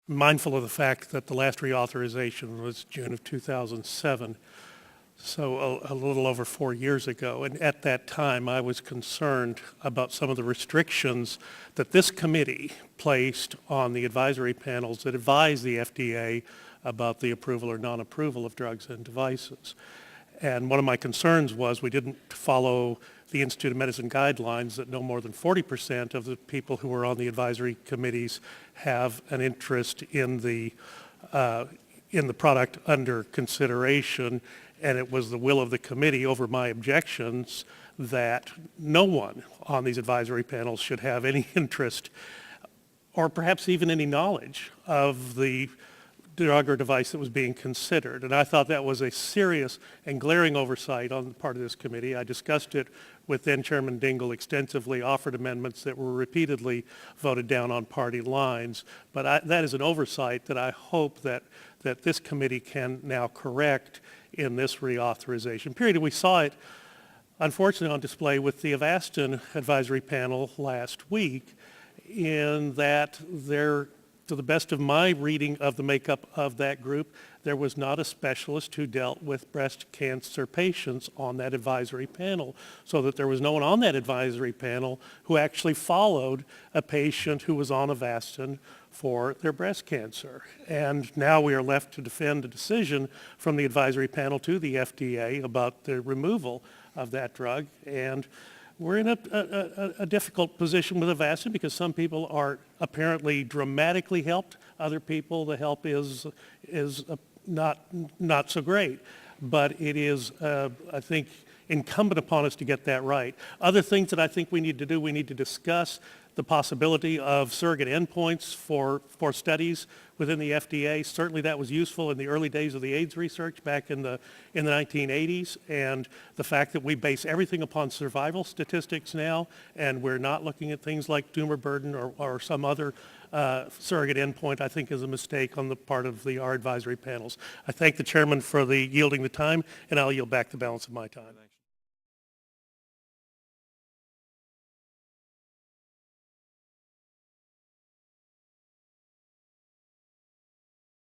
mindful of the fact that the last reauthorization was June of 2007, so a little over 4 years ago. And at that time, I was concerned about some of the restrictions that this committee placed on the advisory panels that advise the FDA about the approval or non-approval of drugs and devices. And one of my concerns was we didn't follow the Institute of Medicine guidelines that no more than 40% of the people who are on the advisory committees have an interest in the product under consideration. And it was the will of the committee over my objections that no one on these advisory panels should have any interest or perhaps even any knowledge of the drug or device that was being considered. And I thought that was a serious and glaring oversight on the part of this committee. I discussed it with then Chairman Dingell extensively, offered amendments that were repeatedly voted down on party lines. But that is an oversight that I hope that this committee can now correct in this reauthorization period. And we saw it, unfortunately, on display with the Avastin advisory panel last week, in that to the best of my reading of the makeup of that group, there was not a specialist who dealt with breast cancer patients on that advisory panel, so that there was no one on that advisory panel who actually followed a patient who was on Avastin for their breast cancer. And now we are left to defend a decision from the advisory panel to the FDA about the removal of that drug. And we're in a difficult position with Avastin because some people are apparently dramatically helped. Other people, the help is not so great. But it is, I think, incumbent upon us to get that right. Other things that I think we need to do, we need to discuss the possibility of surrogate endpoints for studies within the FDA. Certainly that was useful in the early days of the AIDS research back in the 1980s, and the fact that we base everything upon survival statistics now, and we're not looking at things like tumor burden or some other surrogate endpoint, I think is a mistake on the part of our advisory panels. I thank the chairman for yielding the time, and I'll yield back the balance of my time.